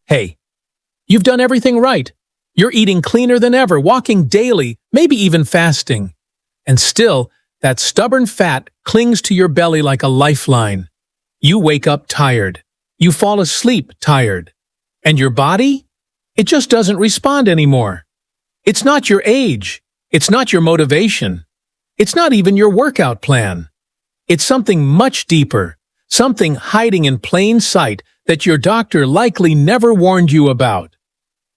Hey, you've done everything right. You're eating cleaner than ever, walking daily, maybe even fasting. And still, that stubborn fat clings to your belly like a lifeline. You wake up tired. You fall asleep tired. And your body? It just doesn't respond anymore. It's not your age. It's not your motivation. It's not even your workout plan. It's something much deeper, something hiding in plain sight that your doctor likely never warned you about.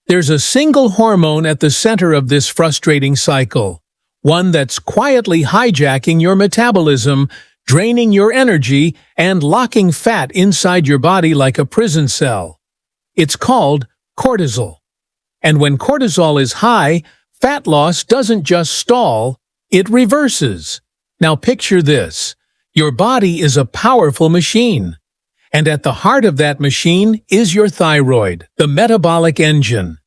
There's a single hormone at the center of this frustrating cycle, one that's quietly hijacking your metabolism, draining your energy, and locking fat inside your body like a prison cell. It's called cortisol. And when cortisol is high, fat loss doesn't just stall, it reverses. Now picture this. Your body is a powerful machine. And at the heart of that machine is your thyroid, the metabolic engine.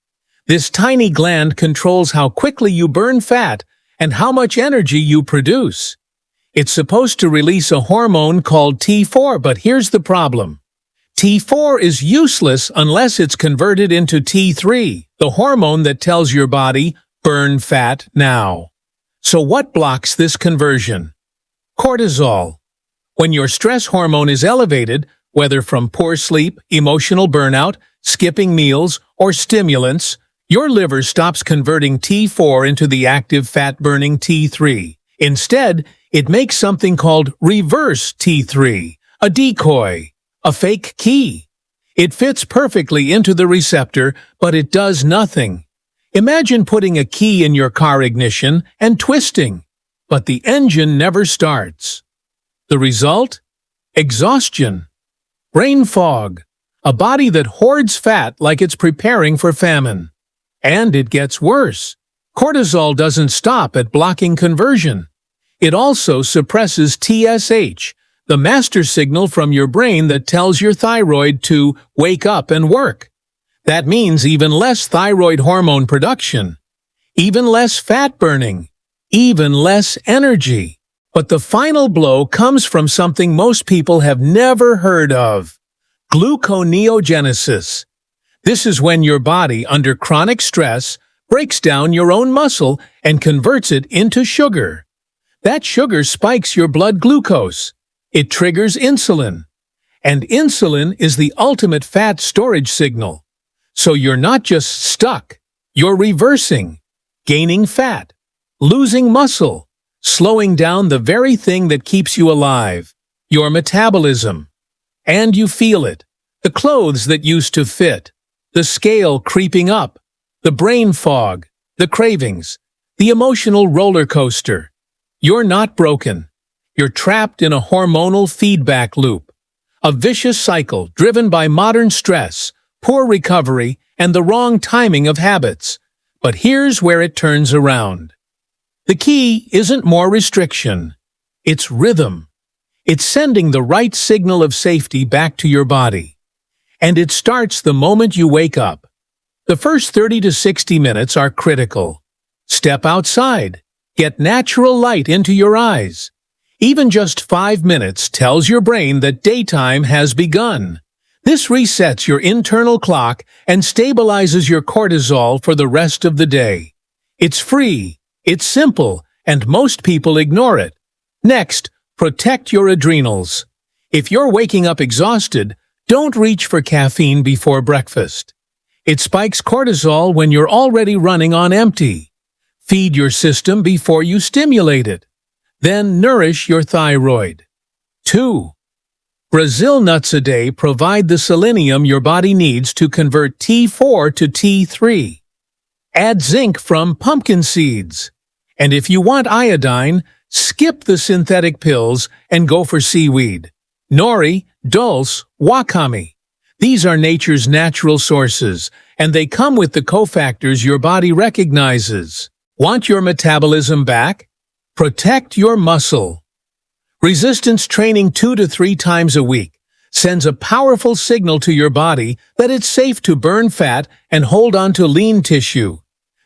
This tiny gland controls how quickly you burn fat and how much energy you produce. It's supposed to release a hormone called T4, but here's the problem. T4 is useless unless it's converted into T3, the hormone that tells your body, burn fat now. So what blocks this conversion? Cortisol. When your stress hormone is elevated, whether from poor sleep, emotional burnout, skipping meals, or stimulants, your liver stops converting T4 into the active fat-burning T3. Instead, it makes something called reverse T3, a decoy, a fake key. It fits perfectly into the receptor, but it does nothing. Imagine putting a key in your car ignition and twisting, but the engine never starts. The result? Exhaustion. Brain fog, a body that hoards fat like it's preparing for famine. And it gets worse. Cortisol doesn't stop at blocking conversion. It also suppresses TSH, the master signal from your brain that tells your thyroid to wake up and work. That means even less thyroid hormone production, even less fat burning, even less energy. But the final blow comes from something most people have never heard of: gluconeogenesis. This is when your body, under chronic stress, breaks down your own muscle and converts it into sugar. That sugar spikes your blood glucose. It triggers insulin. And insulin is the ultimate fat storage signal. So you're not just stuck, you're reversing, gaining fat, losing muscle, slowing down the very thing that keeps you alive, your metabolism. And you feel it. The clothes that used to fit, the scale creeping up, the brain fog, the cravings, the emotional roller coaster. You're not broken. You're trapped in a hormonal feedback loop, a vicious cycle driven by modern stress, poor recovery, and the wrong timing of habits. But here's where it turns around. The key isn't more restriction. It's rhythm. It's sending the right signal of safety back to your body. And it starts the moment you wake up. The first 30 to 60 minutes are critical. Step outside. Get natural light into your eyes. Even just 5 minutes tells your brain that daytime has begun. This resets your internal clock and stabilizes your cortisol for the rest of the day. It's free. It's simple, and most people ignore it. Next, protect your adrenals. If you're waking up exhausted, don't reach for caffeine before breakfast. It spikes cortisol when you're already running on empty. Feed your system before you stimulate it. Then nourish your thyroid. 2. Brazil nuts a day provide the selenium your body needs to convert T4 to T3. Add zinc from pumpkin seeds. And if you want iodine, skip the synthetic pills and go for seaweed. Nori, dulse, wakame. These are nature's natural sources, and they come with the cofactors your body recognizes. Want your metabolism back? Protect your muscle. Resistance training 2 to 3 times a week sends a powerful signal to your body that it's safe to burn fat and hold on to lean tissue.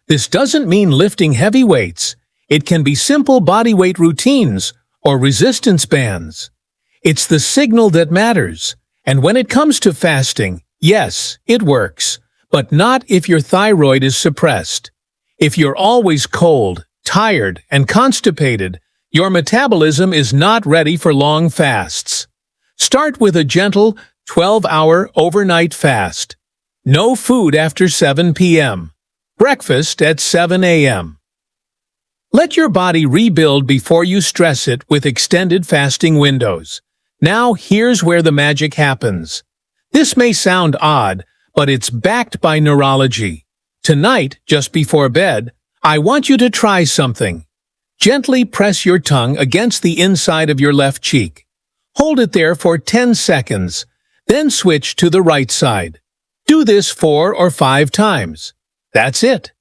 This doesn't mean lifting heavy weights. It can be simple bodyweight routines or resistance bands. It's the signal that matters, And when it comes to fasting, yes, it works, but not if your thyroid is suppressed. If you're always cold, tired, and constipated, your metabolism is not ready for long fasts. Start with a gentle 12-hour overnight fast. No food after 7 p.m. Breakfast at 7 a.m. Let your body rebuild before you stress it with extended fasting windows. Now here's where the magic happens. This may sound odd, but it's backed by neurology. Tonight, just before bed, I want you to try something. Gently press your tongue against the inside of your left cheek. Hold it there for 10 seconds, then switch to the right side. Do this 4 or 5 times. That's it.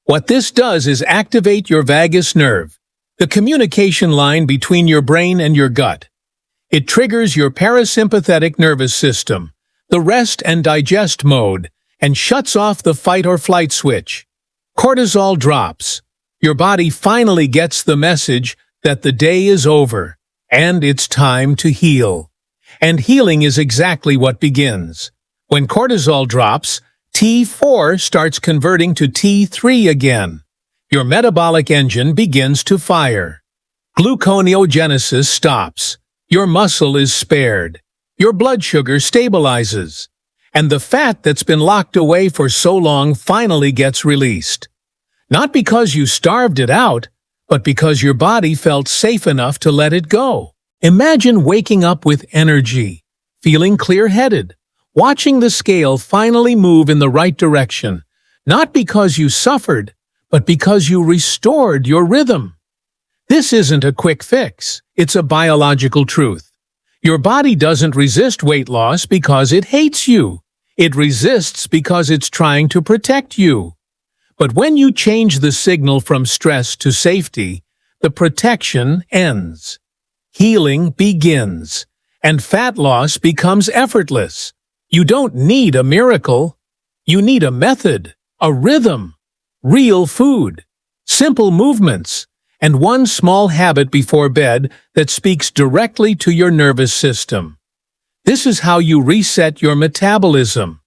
What this does is activate your vagus nerve, the communication line between your brain and your gut. It triggers your parasympathetic nervous system, the rest and digest mode, and shuts off the fight or flight switch. Cortisol drops. Your body finally gets the message that the day is over, and it's time to heal. And healing is exactly what begins. When cortisol drops, T4 starts converting to T3 again. Your metabolic engine begins to fire. Gluconeogenesis stops. Your muscle is spared. Your blood sugar stabilizes. And the fat that's been locked away for so long finally gets released. Not because you starved it out, but because your body felt safe enough to let it go. Imagine waking up with energy, feeling clear-headed, watching the scale finally move in the right direction, not because you suffered, but because you restored your rhythm. This isn't a quick fix, it's a biological truth. Your body doesn't resist weight loss because it hates you. It resists because it's trying to protect you. But when you change the signal from stress to safety, the protection ends. Healing begins, and fat loss becomes effortless. You don't need a miracle. You need a method, a rhythm, real food, simple movements, and one small habit before bed that speaks directly to your nervous system. This is how you reset your metabolism.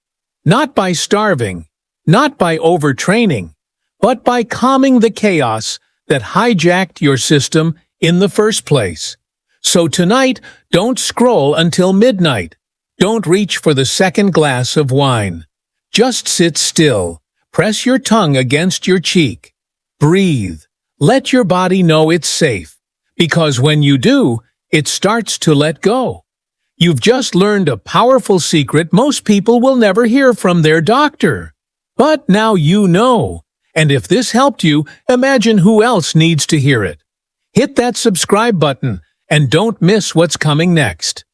Not by starving, not by overtraining, but by calming the chaos that hijacked your system in the first place. So tonight, don't scroll until midnight. Don't reach for the second glass of wine. Just sit still. Press your tongue against your cheek. Breathe. Let your body know it's safe. Because when you do, it starts to let go. You've just learned a powerful secret most people will never hear from their doctor. But now you know. And if this helped you, imagine who else needs to hear it. Hit that subscribe button and don't miss what's coming next.